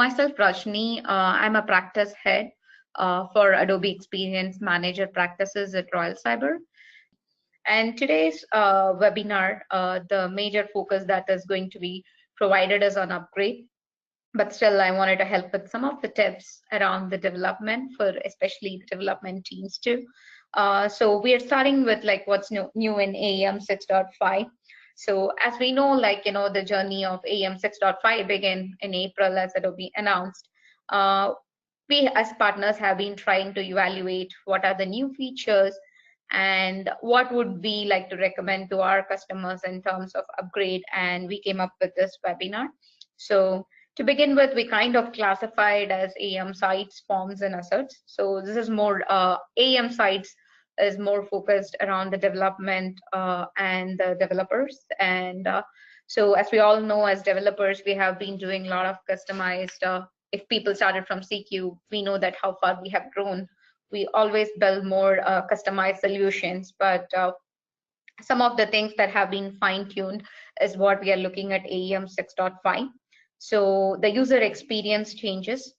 Myself, Rajni, I'm a practice head for Adobe Experience Manager practices at Royal Cyber. And today's webinar, the major focus that is going to be provided is on upgrade. But still, I wanted to help with some of the tips around the development for especially the development teams too. So we are starting with like what's new in AEM 6.5. So as we know, like, the journey of AEM 6.5 began in April as Adobe announced. We as partners have been trying to evaluate what are the new features and what would we like to recommend to our customers in terms of upgrade, and we came up with this webinar. So to begin with, we kind of classified as AEM sites, forms, and assets. So this is more AEM sites is more focused around the development and the developers. And so as we all know, as developers, we have been doing a lot of customized. If people started from CQ, we know that how far we have grown. We always build more customized solutions, but some of the things that have been fine-tuned is what we are looking at AEM 6.5. So the user experience changes.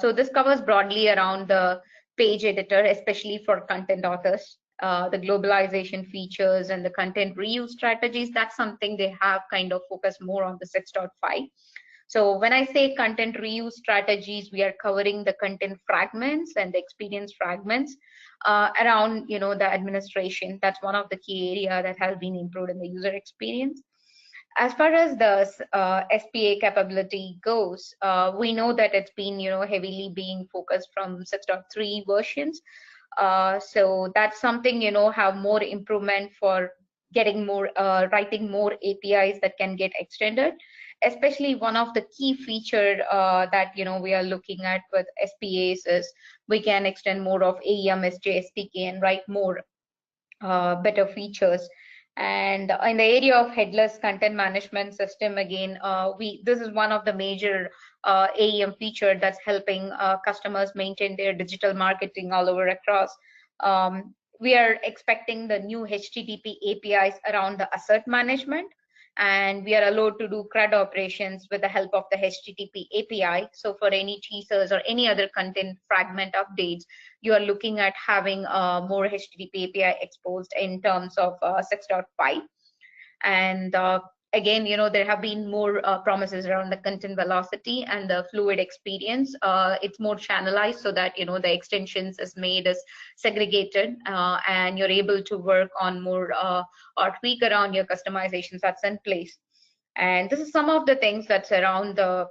So this covers broadly around the page editor, especially for content authors, the globalization features and the content reuse strategies. That's something they have kind of focused more on the 6.5. So when I say content reuse strategies, we are covering the content fragments and the experience fragments around, the administration. That's one of the key area that has been improved in the user experience. As far as the SPA capability goes, we know that it's been, heavily being focused from 6.3 versions. So that's something, have more improvement for getting more, writing more APIs that can get extended. Especially one of the key feature that we are looking at with SPAs is we can extend more of AEM SJ SDK and write more better features. And in the area of headless content management system, again, this is one of the major AEM feature that's helping customers maintain their digital marketing all over across. We are expecting the new HTTP APIs around the asset management, and we are allowed to do CRUD operations with the help of the HTTP API. So for any teasers or any other content fragment updates, you are looking at having more HTTP API exposed in terms of 6.5. And again, there have been more promises around the content velocity and the fluid experience. It's more channelized so that, the extensions is made as segregated and you're able to work on more or tweak around your customizations that's in place. And this is some of the things that's around the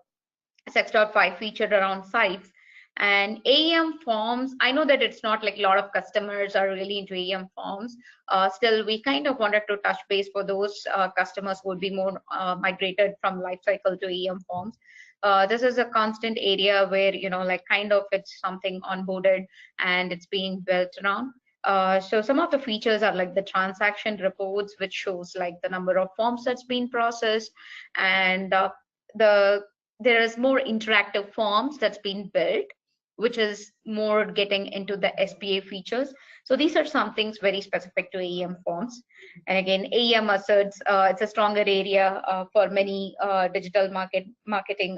6.5 featured around sites. And AEM forms, I know that it's not like a lot of customers are really into AEM forms. Still, we kind of wanted to touch base for those customers who would be more migrated from lifecycle to AEM forms. This is a constant area where, kind of it's something onboarded and it's being built around. So some of the features are like the transaction reports, which shows like the number of forms that's been processed, and there is more interactive forms that's been built, which is more getting into the SPA features. So these are some things very specific to AEM forms. And again, AEM asserts it's a stronger area for many digital marketing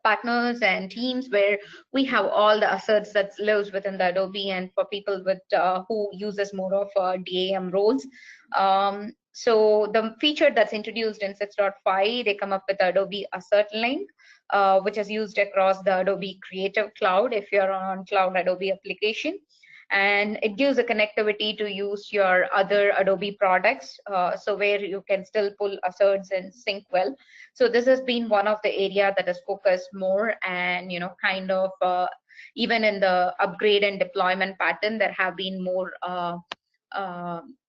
partners and teams, where we have all the asserts that lives within the Adobe, and for people with who uses more of DAM roles. So the feature that's introduced in 6.5, they come up with Adobe Assert Link, which is used across the Adobe Creative Cloud if you're on Cloud Adobe application. And it gives a connectivity to use your other Adobe products, so where you can still pull asserts and sync well. So this has been one of the area that is focused more, and kind of even in the upgrade and deployment pattern, there have been more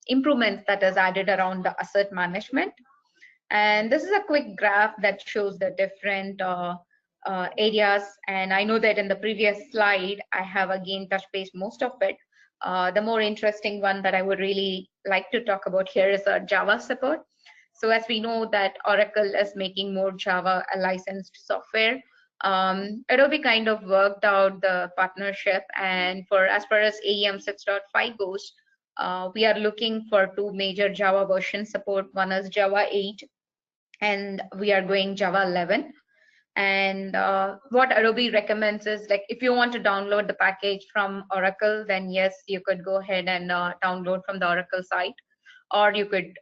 improvements that is added around the asset management. And this is a quick graph that shows the different areas. And I know that in the previous slide, I have again touched base most of it. The more interesting one that I would really like to talk about here is Java support. So as we know that Oracle is making more Java a licensed software, Adobe kind of worked out the partnership, and for as far as AEM 6.5 goes, we are looking for two major Java version support. One is Java 8, and we are going Java 11. And what Adobe recommends is, like, if you want to download the package from Oracle, then yes, you could go ahead and download from the Oracle site, or you could,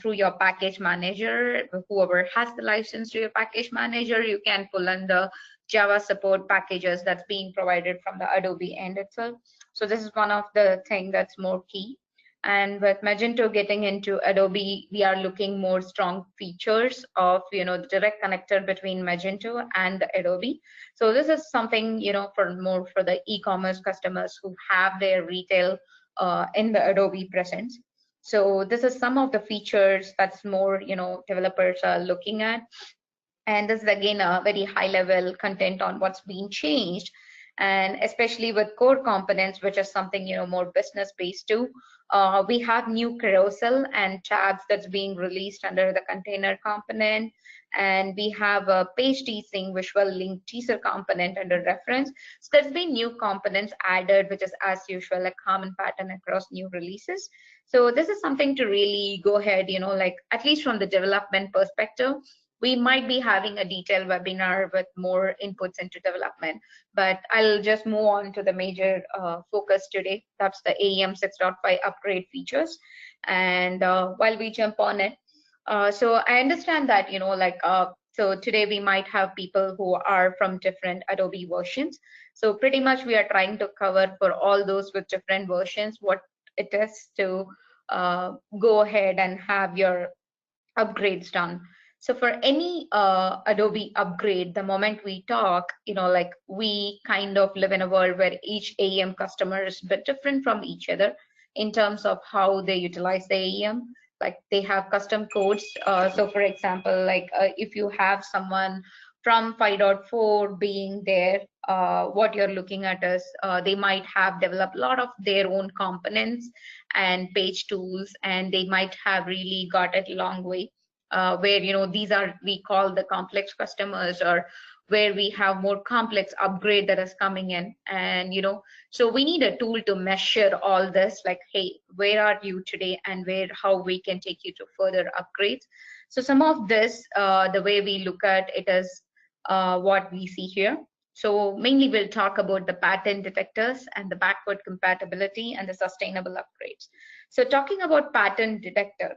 through your package manager, whoever has the license to your package manager, you can pull in the Java support packages that's being provided from the Adobe end itself. So this is one of the things that's more key. And with Magento getting into Adobe, we are looking more strong features of, the direct connector between Magento and the Adobe. So this is something, for more for the e-commerce customers who have their retail in the Adobe presence. So this is some of the features that's more, developers are looking at. And this is again a very high level content on what's being changed, and especially with core components, which is something, more business based too. We have new carousel and tabs that's being released under the container component, and we have a page teasing visual link teaser component under reference. So there's been new components added, which is as usual a common pattern across new releases. So this is something to really go ahead, like, at least from the development perspective, we might be having a detailed webinar with more inputs into development, but I'll just move on to the major focus today. That's the AEM 6.5 upgrade features. And while we jump on it, so I understand that, so today we might have people who are from different Adobe versions. So pretty much we are trying to cover for all those with different versions what it is to go ahead and have your upgrades done. So for any Adobe upgrade, the moment we talk, like, we kind of live in a world where each AEM customer is a bit different from each other in terms of how they utilize the AEM. Like, they have custom codes. So for example, like, if you have someone from 5.4 being there, what you're looking at is they might have developed a lot of their own components and page tools, and they might have really got it a long way, where, these are, we call the complex customers, or where we have more complex upgrade that is coming in. And so we need a tool to measure all this, like, hey, where are you today, and how we can take you to further upgrades. So some of this, the way we look at it is what we see here. So mainly we'll talk about the pattern detectors and the backward compatibility and the sustainable upgrades. So talking about pattern detector,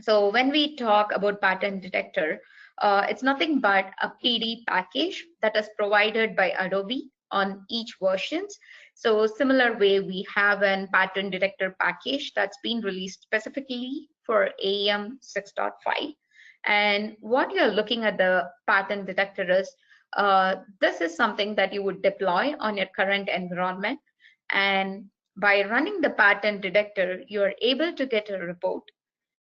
so when we talk about pattern detector, it's nothing but a PD package that is provided by Adobe on each versions. So similar way, we have an pattern detector package that's been released specifically for AEM 6.5. And what you're looking at the pattern detector is, this is something that you would deploy on your current environment. And by running the pattern detector, you're able to get a report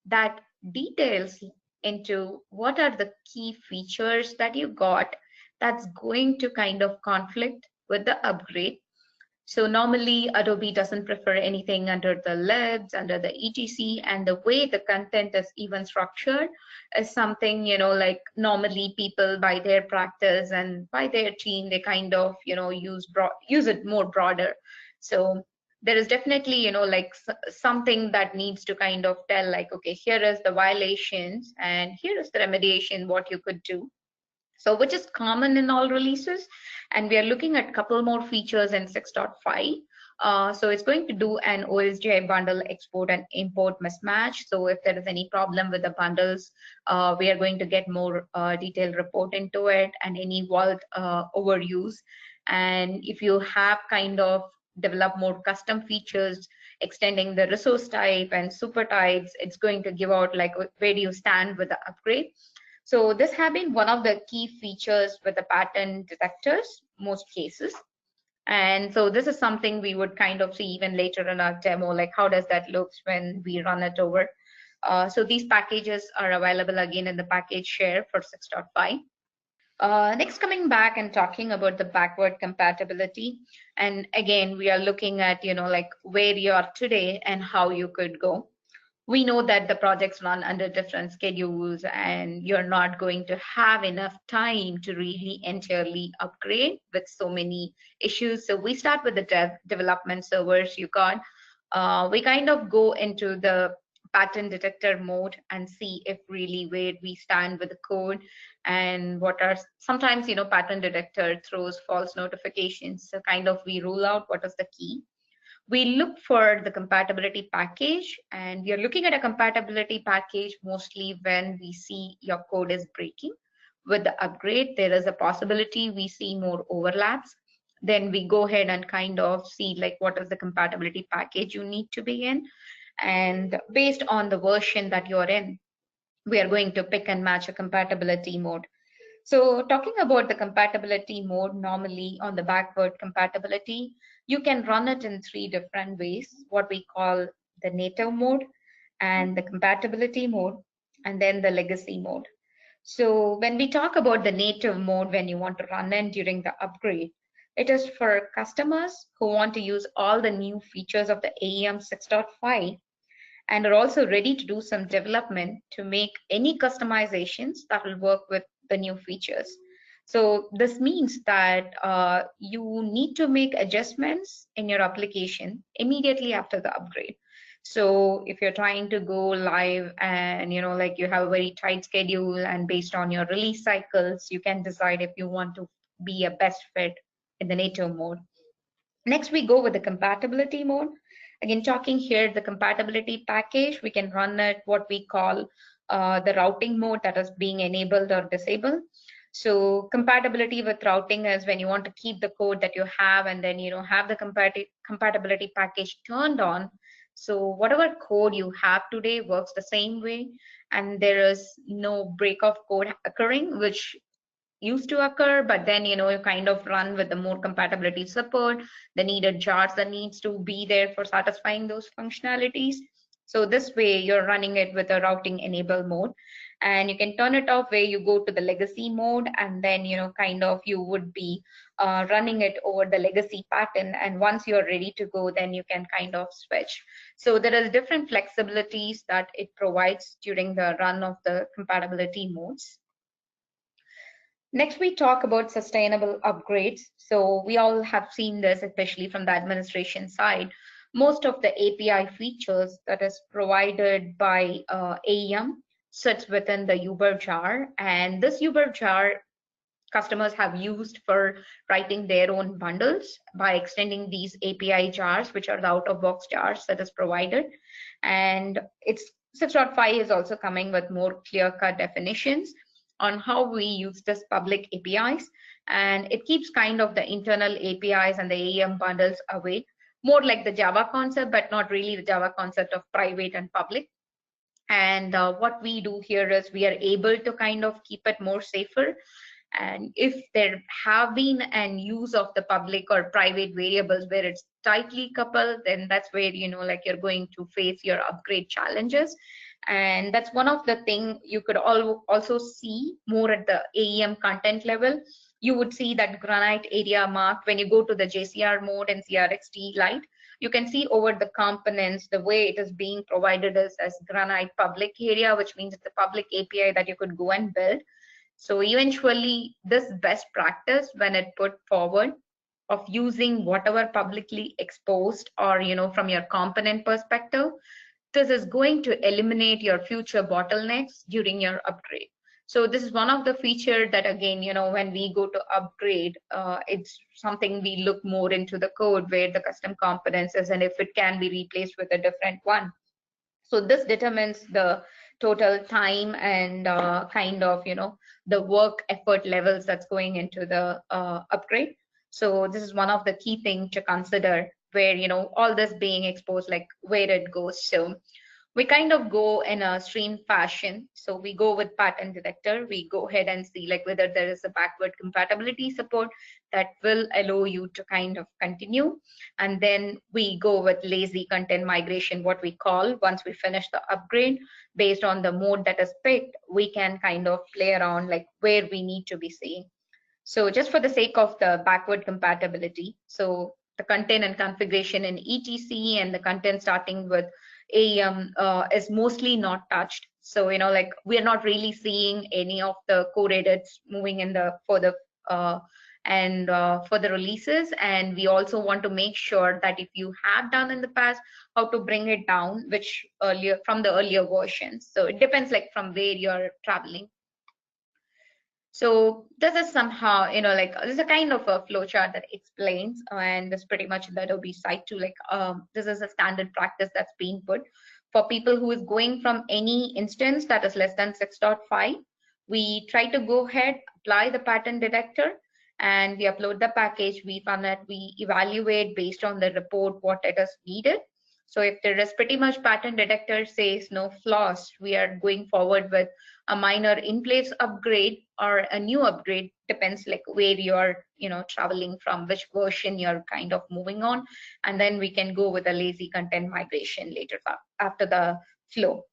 that details into what are the key features that you got that's going to kind of conflict with the upgrade. So normally Adobe doesn't prefer anything under the libs, under the etc, and the way the content is even structured is something, like, normally people by their practice and by their team, they kind of, use it more broader. So there is definitely, like, something that needs to kind of tell, like, okay, here is the violations and here is the remediation, what you could do. So which is common in all releases, and we are looking at a couple more features in 6.5. So it's going to do an OSGI bundle export and import mismatch. So if there is any problem with the bundles, we are going to get more detailed report into it, and any vault overuse. And if you have kind of developed more custom features extending the resource type and super types, it's going to give out, like, where do you stand with the upgrade. So this have been one of the key features with the pattern detectors, most cases. And so this is something we would kind of see even later in our demo, like, how does that look when we run it over. So these packages are available again in the package share for 6.5. Next, coming back and talking about the backward compatibility. And again, we are looking at, like, where you are today and how you could go. We know that the projects run under different schedules, and you're not going to have enough time to really entirely upgrade with so many issues. So we start with the development servers you got. We kind of go into the pattern detector mode and see if really where we stand with the code. and what are sometimes, pattern detector throws false notifications. So kind of we rule out what is the key. We look for the compatibility package, and we are looking at a compatibility package mostly when we see your code is breaking. With the upgrade, there is a possibility we see more overlaps. Then we go ahead and kind of see like what is the compatibility package you need to be in. And based on the version that you're in, we are going to pick and match a compatibility mode. So talking about the compatibility mode, normally on the backward compatibility, you can run it in three different ways, what we call the native mode and the compatibility mode, and then the legacy mode. So when we talk about the native mode, when you want to run it during the upgrade, it is for customers who want to use all the new features of the AEM 6.5 and are also ready to do some development to make any customizations that will work with the new features. So this means that you need to make adjustments in your application immediately after the upgrade. So if you're trying to go live and like you have a very tight schedule, and based on your release cycles, you can decide if you want to be a best fit in the native mode. Next, we go with the compatibility mode. Again, talking here, the compatibility package, we can run it what we call the routing mode, that is being enabled or disabled. So compatibility with routing is when you want to keep the code that you have and then have the compatibility package turned on. So whatever code you have today works the same way, and there is no break of code occurring, which used to occur, but then you kind of run with the more compatibility support, the needed jars that needs to be there for satisfying those functionalities. So this way you're running it with a routing enable mode, and you can turn it off where you go to the legacy mode, and then kind of you would be running it over the legacy pattern, and once you're ready to go, then you can kind of switch. So there is different flexibilities that it provides during the run of the compatibility modes. Next, we talk about sustainable upgrades. So we all have seen this, especially from the administration side. Most of the API features that is provided by AEM sits within the Uber jar, and this Uber jar customers have used for writing their own bundles by extending these API jars, which are the out-of-box jars that is provided. And it's 6.5 is also coming with more clear-cut definitions on how we use this public APIs, and it keeps kind of the internal APIs and the AEM bundles away, more like the Java concept, but not really the Java concept of private and public. And what we do here is we are able to kind of keep it more safer. And if there have been an use of the public or private variables where it's tightly coupled, then that's where like you're going to face your upgrade challenges. And that's one of the thing you could also see more at the AEM content level. You would see that granite area marked when you go to the JCR mode and CRXT Lite. You can see over the components, the way it is being provided is as granite public area, which means it's a public API that you could go and build. So eventually, this best practice, when it put forward, of using whatever publicly exposed or from your component perspective, this is going to eliminate your future bottlenecks during your upgrade. So this is one of the features that, again, when we go to upgrade, it's something we look more into the code where the custom components is, and if it can be replaced with a different one. So this determines the total time and kind of the work effort levels that's going into the upgrade. So this is one of the key things to consider, where all this being exposed, like where it goes. So we kind of go in a stream fashion. So we go with pattern detector. We go ahead and see like whether there is a backward compatibility support that will allow you to kind of continue. And then we go with lazy content migration, what we call. Once we finish the upgrade, based on the mode that is picked, we can kind of play around like where we need to be seeing. So just for the sake of the backward compatibility, so the content and configuration in ETC and the content starting with AEM is mostly not touched. So like we are not really seeing any of the code edits moving in the for the releases. And we also want to make sure that if you have done in the past, how to bring it down, which earlier from the earlier versions. So it depends like from where you're traveling. So this is somehow, like this is a kind of a flow chart that explains, and this pretty much the Adobe site too. Like this is a standard practice that's being put for people who is going from any instance that is less than 6.5. We try to go ahead, apply the pattern detector, and we upload the package. We run it. We evaluate based on the report what it is needed. So if there is pretty much pattern detector says no flaws, we are going forward with a minor in place upgrade or a new upgrade, depends like where you're traveling from, which version you're kind of moving on, and then we can go with a lazy content migration later after the flow.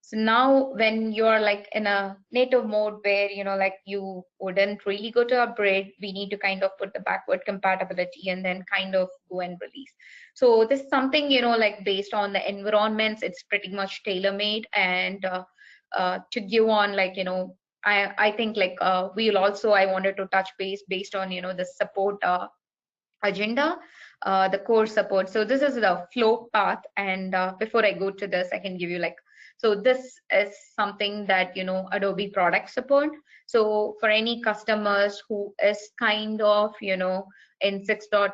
So now when you're like in a native mode where like you wouldn't really go to upgrade, we need to kind of put the backward compatibility and then kind of go and release. So this is something like based on the environments, it's pretty much tailor made. And to give on like I think like we'll also, I wanted to touch base based on the support agenda, the core support. So this is the flow path. And before I go to this, I can give you like, so this is something that Adobe product support. So for any customers who is kind of in 6.2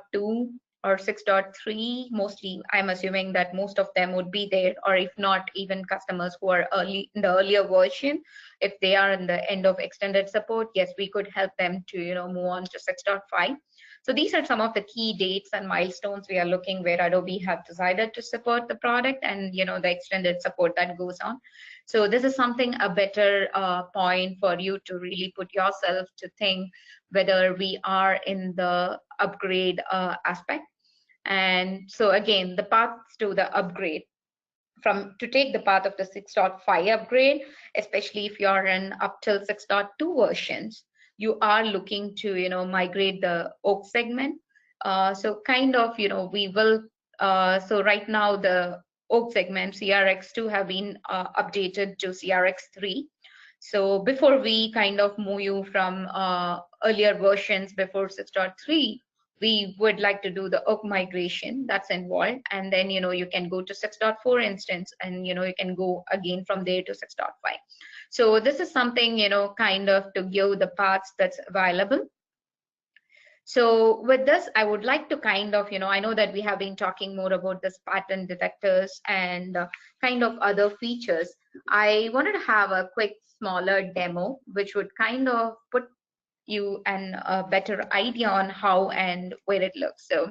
or 6.3, mostly I'm assuming that most of them would be there, or if not, even customers who are early in the earlier version, if they are in the end of extended support, yes, we could help them to move on to 6.5. So these are some of the key dates and milestones we are looking where Adobe have decided to support the product, and the extended support that goes on. So this is something, a better point for you to really put yourself to think whether we are in the upgrade aspect. And so again, the paths to the upgrade, to take the path of the 6.5 upgrade, especially if you're in up till 6.2 versions, you are looking to migrate the oak segment. So kind of we will so right now the oak segment CRX2 have been updated to CRX3. So before we kind of move you from earlier versions before 6.3, we would like to do the oak migration that's involved, and then you can go to 6.4 instance, and you can go again from there to 6.5. So this is something kind of to give the paths that's available. So with this, I would like to kind of I know that we have been talking more about this pattern detectors and kind of other features. I wanted to have a quick smaller demo which would kind of put you a better idea on how and where it looks. So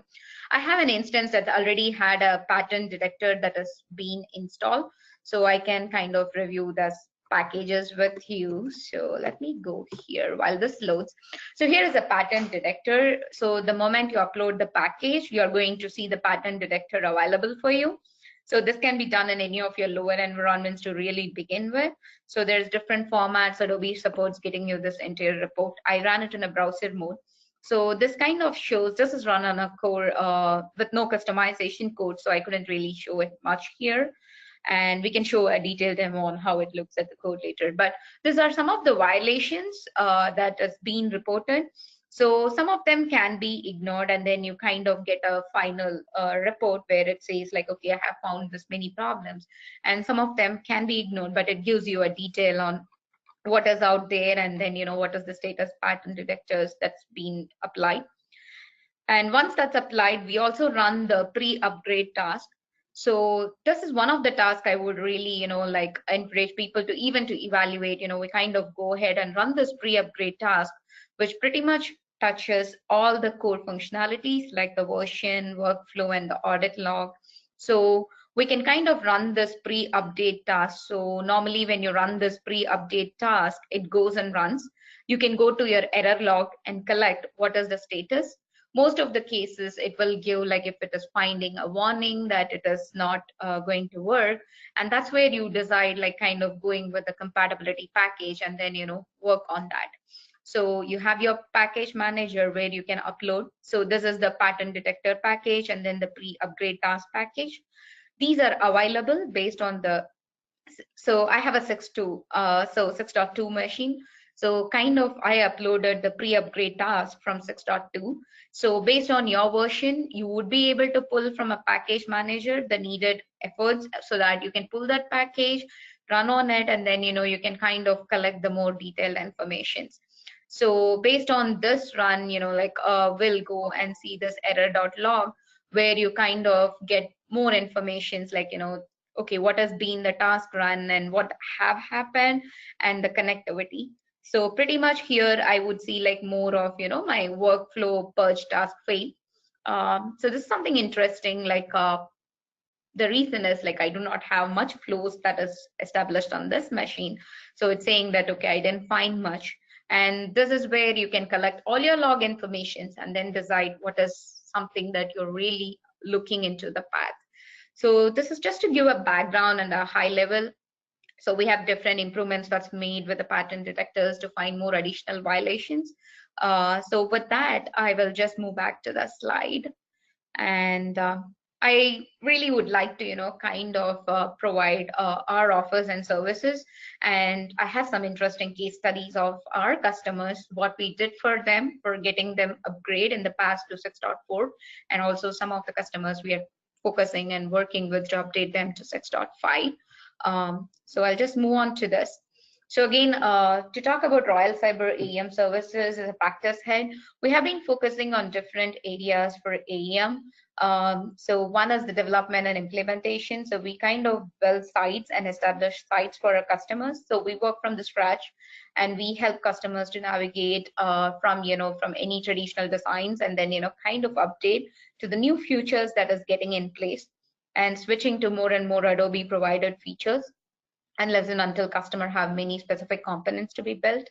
I have an instance that already had a pattern detector that has been installed. So I can kind of review this packages with you. So let me go here while this loads. So here is a pattern detector. So the moment you upload the package, you're going to see the pattern detector available for you. So this can be done in any of your lower environments to really begin with. So there's different formats. Adobe supports getting you this entire report. I ran it in a browser mode. So this kind of shows, this is run on a core with no customization code. So I couldn't really show it much here. And we can show a detailed demo on how it looks at the code later. But these are some of the violations that has been reported. So some of them can be ignored, and then you kind of get a final report where it says like, okay, I have found this many problems. And some of them can be ignored, but it gives you a detail on what is out there, and then what is the status pattern detectors that's been applied. And once that's applied, we also run the pre-upgrade task. So this is one of the tasks I would really, like encourage people to even to evaluate. We kind of go ahead and run this pre-upgrade task, which pretty much touches all the core functionalities like the version, workflow, and the audit log. So we can kind of run this pre-update task. So normally when you run this pre-update task, it goes and runs. You can go to your error log and collect what is the status. Most of the cases it will give like if it is finding a warning that it is not going to work, and that's where you decide like kind of going with the compatibility package and then work on that. So you have your package manager where you can upload. So this is the pattern detector package and then the pre-upgrade task package. These are available based on the, so I have a 6.2 machine. So kind of I uploaded the pre-upgrade task from 6.2. So based on your version, you would be able to pull from a package manager the needed efforts so that you can pull that package, run on it, and then you can kind of collect the more detailed informations. So based on this run, we'll go and see this error.log, where you kind of get more informations like, okay, what has been the task run and what have happened and the connectivity. So pretty much here I would see like more of, my workflow purge task fail. So this is something interesting, like the reason is like I do not have much flows that is established on this machine. So it's saying that, okay, I didn't find much. And this is where you can collect all your log informations and then decide what is something that you're really looking into the path. So this is just to give a background and a high level. So we have different improvements that's made with the pattern detectors to find more additional violations. So with that, I will just move back to the slide. And I really would like to kind of provide our offers and services, and I have some interesting case studies of our customers, what we did for them for getting them upgrade in the past to 6.4, and also some of the customers we are focusing and working with to update them to 6.5. So I'll just move on to this. So again, to talk about Royal Cyber AEM services as a practice head, we have been focusing on different areas for AEM. So one is the development and implementation. So we kind of build sites and establish sites for our customers. So we work from the scratch, and we help customers to navigate from any traditional designs, and then kind of update to the new features that is getting in place, and switching to more and more Adobe provided features, unless and until customer have many specific components to be built.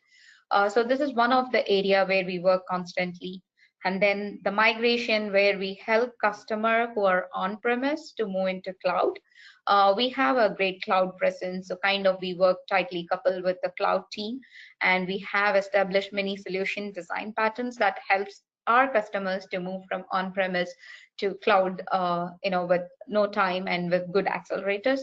So this is one of the area where we work constantly. And then the migration, where we help customer who are on premise to move into cloud. We have a great cloud presence, so kind of we work tightly coupled with the cloud team, and we have established many solution design patterns that helps our customers to move from on-premise to cloud, with no time and with good accelerators.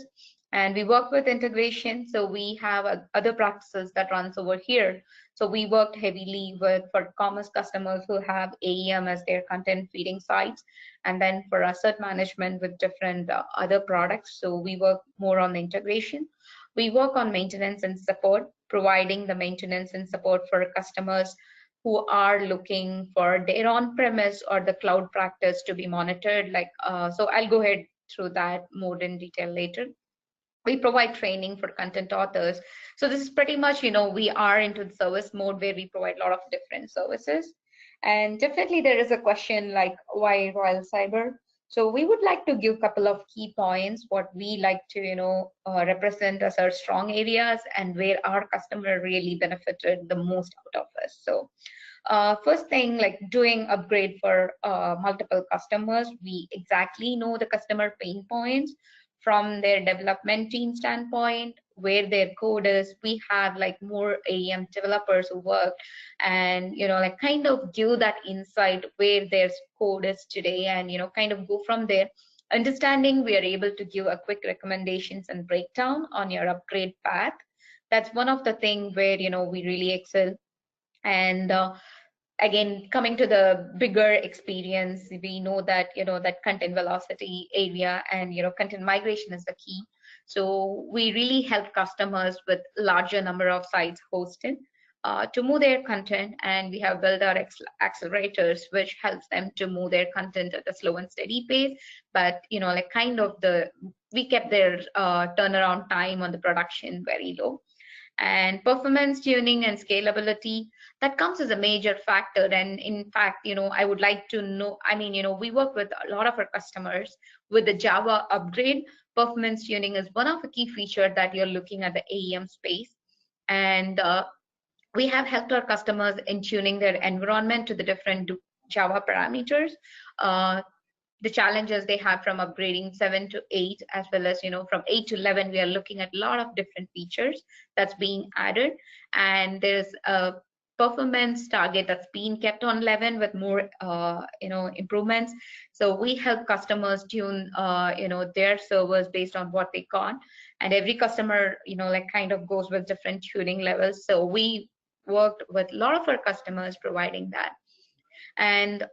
And we work with integration, so we have other practices that runs over here. So we worked heavily for commerce customers who have AEM as their content feeding sites, and then for asset management with different other products. So we work more on the integration. We work on maintenance and support, providing the maintenance and support for customers who are looking for their on-premise or the cloud practice to be monitored. So I'll go ahead through that more in detail later. We provide training for content authors. So this is pretty much, we are into the service mode where we provide a lot of different services. And definitely there is a question like, why Royal Cyber? So we would like to give a couple of key points, what we like to, represent as our strong areas and where our customer really benefited the most out of us. So first thing, like doing upgrade for multiple customers, we exactly know the customer pain points from their development team standpoint, where their code is. We have like more AEM developers who work and kind of give that insight where their code is today, and kind of go from there. Understanding, we are able to give a quick recommendations and breakdown on your upgrade path. That's one of the things where we really excel. And again, coming to the bigger experience, we know that that content velocity area and content migration is the key. So we really help customers with larger number of sites hosted to move their content, and we have built our accelerators, which helps them to move their content at a slow and steady pace. But we kept their turnaround time on the production very low. And performance tuning and scalability, that comes as a major factor. And in fact, I would like to know, we work with a lot of our customers with the Java upgrade. Performance tuning is one of the key features that you're looking at the AEM space. And we have helped our customers in tuning their environment to the different Java parameters. The challenges they have from upgrading 7 to 8, as well as from 8 to 11, we are looking at a lot of different features that's being added, and there's a performance target that's being kept on 11 with more improvements. So we help customers tune their servers based on what they got, and every customer kind of goes with different tuning levels. So we worked with a lot of our customers providing that. And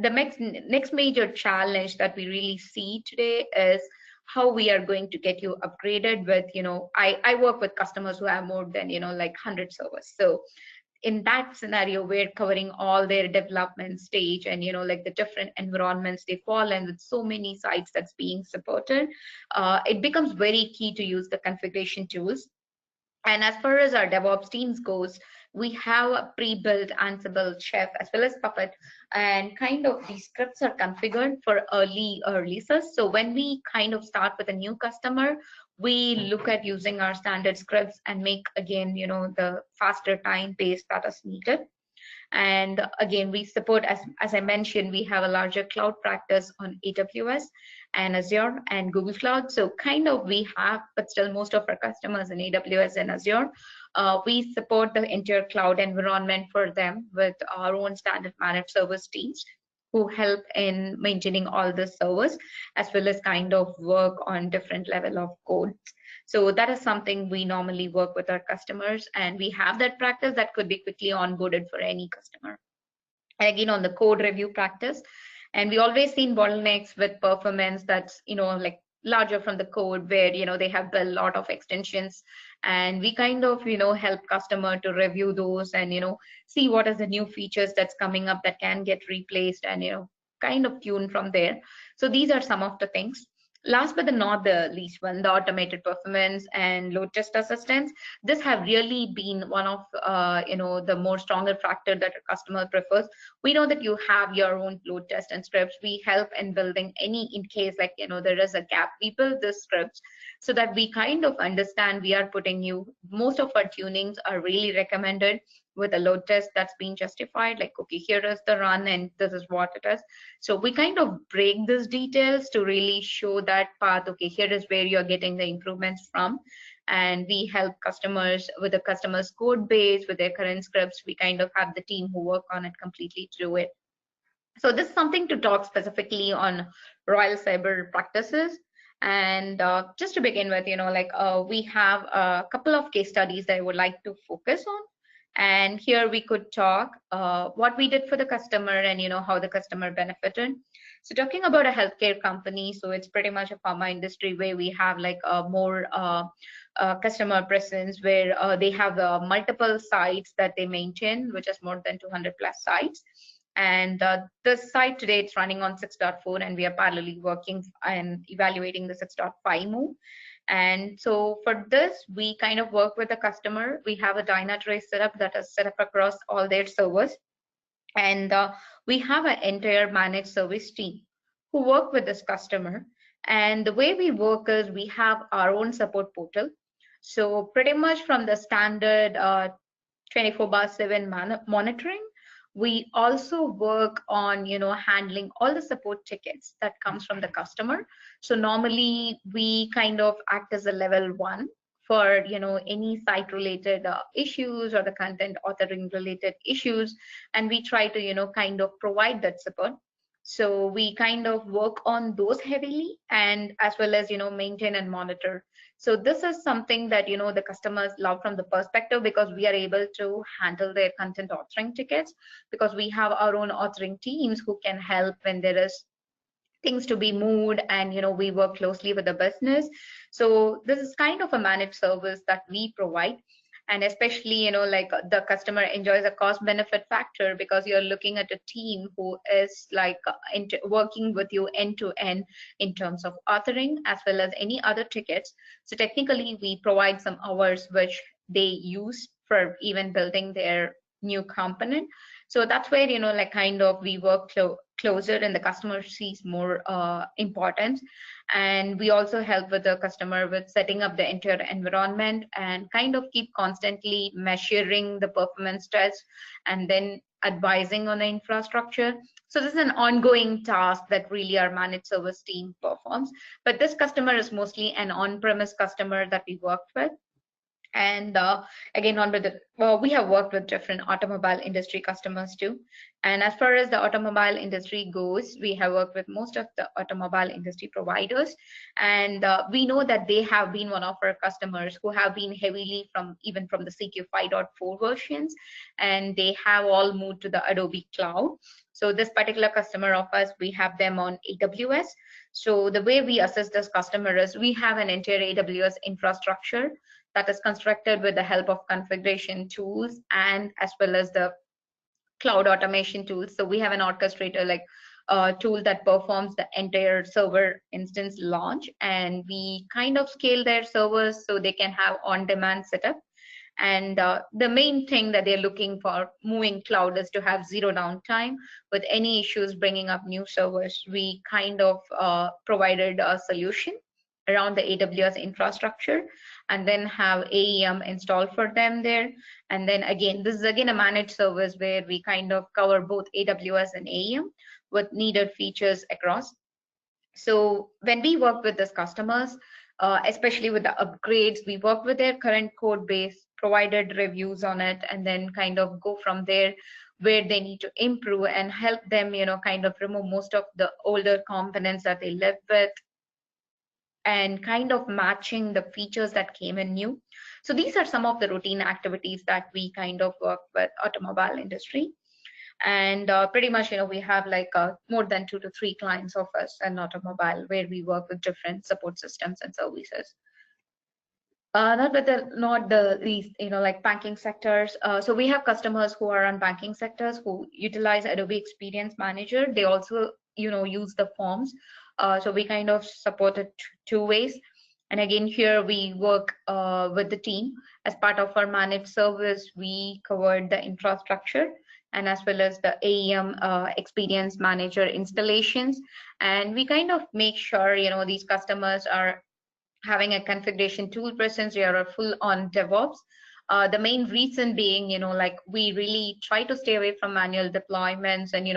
the next major challenge that we really see today is how we are going to get you upgraded with, I work with customers who have more than, 100 servers. So in that scenario, we're covering all their development stage and like the different environments they fall in with so many sites that's being supported. It becomes very key to use the configuration tools. And as far as our DevOps teams goes, we have a pre-built Ansible, Chef, as well as Puppet, and kind of these scripts are configured for early releases. So when we kind of start with a new customer, we look at using our standard scripts and make again, the faster time base that is needed. And again, we support, as I mentioned, we have a larger cloud practice on AWS and Azure and Google Cloud. So kind of we have, but still most of our customers in AWS and Azure. We support the entire cloud environment for them with our own standard managed service teams who help in maintaining all the servers, as well as kind of work on different level of code. So that is something we normally work with our customers, and we have that practice that could be quickly onboarded for any customer. Again, on the code review practice, and we always seen bottlenecks with performance that's like larger from the code, where they have built a lot of extensions, and we kind of help customer to review those and see what is the new features that's coming up that can get replaced, and kind of tune from there. So these are some of the things. Last but not the least one, the automated performance and load test assistance. This have really been one of the more stronger factor that a customer prefers. We know that you have your own load test and scripts. We help in building any, in case like there is a gap, we build the scripts so that we kind of understand we are putting you. Most of our tunings are really recommended with a load test that's been justified, like, okay, here is the run and this is what it is. So we kind of break these details to really show that path, okay, here is where you're getting the improvements from. And we help customers with the customer's code base, with their current scripts. We kind of have the team who work on it completely to do it. So this is something to talk specifically on Royal Cyber practices. And just to begin with, we have a couple of case studies that I would like to focus on. And here we could talk what we did for the customer and how the customer benefited. So talking about a healthcare company, so it's pretty much a pharma industry where we have like a more customer presence, where they have multiple sites that they maintain, which is more than 200 plus sites. And the site today, it's running on 6.4, and we are parallelly working and evaluating the 6.5 move. And so for this, we kind of work with the customer. We have a Dynatrace setup that is set up across all their servers. And we have an entire managed service team who work with this customer. And the way we work is we have our own support portal. So pretty much from the standard 24/7 monitoring, we also work on handling all the support tickets that comes from the customer. So normally we kind of act as a level 1 for any site related issues or the content authoring related issues, and we try to kind of provide that support. So we kind of work on those heavily, and as well as maintain and monitor. So this is something that the customers love from the perspective, because we are able to handle their content authoring tickets, because we have our own authoring teams who can help when there is things to be moved, and we work closely with the business. So this is kind of a managed service that we provide. And especially like the customer enjoys a cost benefit factor, because you're looking at a team who is like working with you end to end in terms of authoring as well as any other tickets. So technically we provide some hours which they use for even building their new component. So that's where like kind of we work closer, and the customer sees more importance. And we also help with the customer with setting up the entire environment, and kind of keep constantly measuring the performance tests, and then advising on the infrastructure. So this is an ongoing task that really our managed service team performs. But this customer is mostly an on-premise customer that we worked with. And again, we have worked with different automobile industry customers too. And as far as the automobile industry goes, we have worked with most of the automobile industry providers. And we know that they have been one of our customers who have been heavily even from the CQ 5.4 versions, and they have all moved to the Adobe Cloud. So this particular customer of us, we have them on AWS. So the way we assess this customer is we have an entire AWS infrastructure. that is constructed with the help of configuration tools and as well as the cloud automation tools. So we have an orchestrator like tool that performs the entire server instance launch, and we kind of scale their servers so they can have on-demand setup. And the main thing that they're looking for moving cloud is to have zero downtime with any issues bringing up new servers. We kind of provided a solution around the AWS infrastructure and then have AEM installed for them there. And then again, this is again a managed service where we kind of cover both AWS and AEM with needed features across. So when we work with these customers, especially with the upgrades, we work with their current code base, provided reviews on it, and then kind of go from there where they need to improve and help them, kind of remove most of the older components that they live with and kind of matching the features that came in new. So these are some of the routine activities that we kind of work with automobile industry. And pretty much, we have like more than 2 to 3 clients of us in automobile where we work with different support systems and services. Not the least, like banking sectors. So we have customers who are on banking sectors who utilize Adobe Experience Manager. They also, use the forms. So we kind of support it 2 ways. And again, here we work with the team. As part of our managed service, we covered the infrastructure and as well as the AEM Experience Manager installations. And we kind of make sure, these customers are having a configuration tool presence. We are full on DevOps. The main reason being, like we really try to stay away from manual deployments and,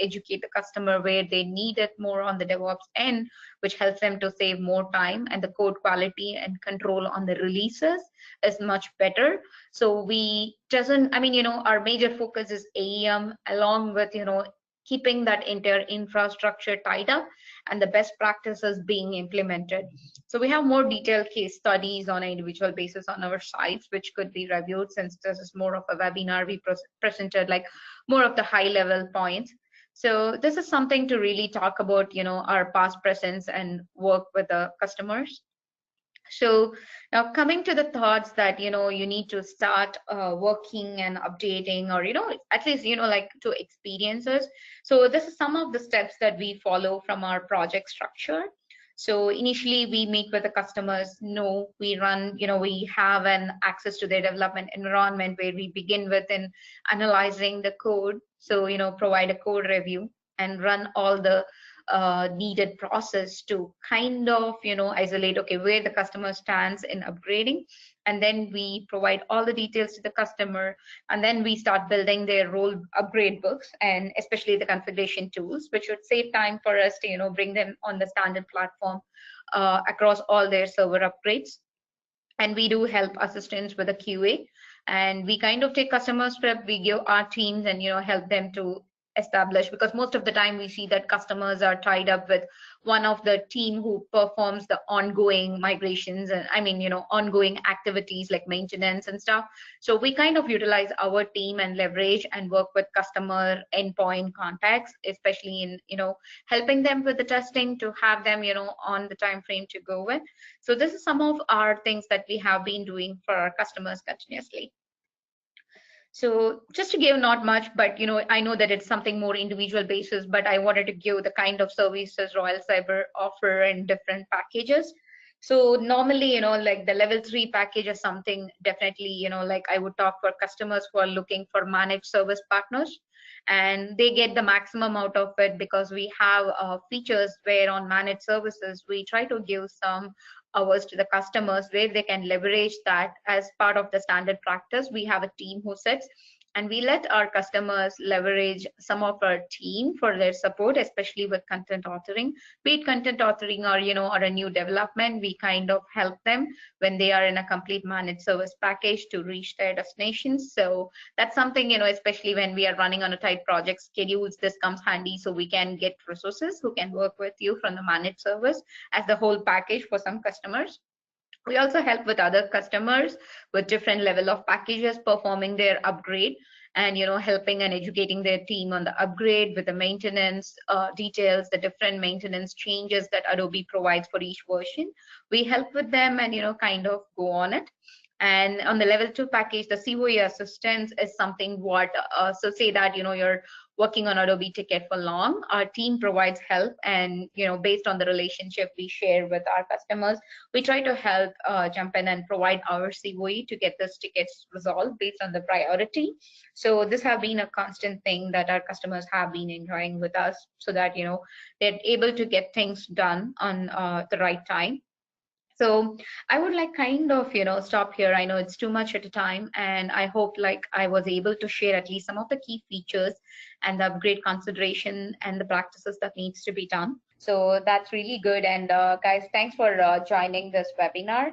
educate the customer where they need it more on the DevOps end, which helps them to save more time, and the code quality and control on the releases is much better. So our major focus is AEM along with, keeping that entire infrastructure tied up and the best practices being implemented. So we have more detailed case studies on an individual basis on our sites, which could be reviewed. Since this is more of a webinar, we presented like more of the high level points. So this is something to really talk about, our past, presence, and work with the customers. So now coming to the thoughts that, you need to start working and updating, or, at least, like to experiences. So this is some of the steps that we follow from our project structure. So initially we meet with the customers, we run, we have an access to their development environment where we begin with in analyzing the code. So, provide a code review and run all the needed process to kind of isolate where the customer stands in upgrading, and then we provide all the details to the customer, and then we start building their role upgrade books and especially the configuration tools, which would save time for us to bring them on the standard platform across all their server upgrades. And we do help assistance with the QA, and we kind of take customer script, we give our teams and help them to establish, because most of the time we see that customers are tied up with one of the team who performs the ongoing migrations and ongoing activities like maintenance and stuff. So we kind of utilize our team and leverage and work with customer endpoint contacts, especially in helping them with the testing to have them on the time frame to go with. So this is some of our things that we have been doing for our customers continuously. So just to give not much, but I know that it's something more individual basis, but I wanted to give the kind of services Royal Cyber offer in different packages. So normally, like the level 3 package is something definitely, like I would talk for customers who are looking for managed service partners, and they get the maximum out of it because we have features where on managed services, we try to give some hours to the customers where they can leverage that as part of the standard practice. We have a team who sits and we let our customers leverage some of our team for their support, especially with content authoring, be it content authoring or or a new development. We kind of help them when they are in a complete managed service package to reach their destinations. So that's something, especially when we are running on a tight project schedules, this comes handy, so we can get resources who can work with you from the managed service as the whole package for some customers. We also help with other customers with different level of packages performing their upgrade. and helping and educating their team on the upgrade with the maintenance details, the different maintenance changes that Adobe provides for each version. We help with them and kind of go on it. And on the level 2 package, the COE assistance is something what, so say that you're working on Adobe ticket for long, our team provides help, and based on the relationship we share with our customers, we try to help jump in and provide our COE to get those tickets resolved based on the priority. So this have been a constant thing that our customers have been enjoying with us, so that they're able to get things done on the right time. So I would like kind of stop here. I know it's too much at a time, and I hope like I was able to share at least some of the key features and the upgrade consideration and the practices that needs to be done. So that's really good. And guys, thanks for joining this webinar.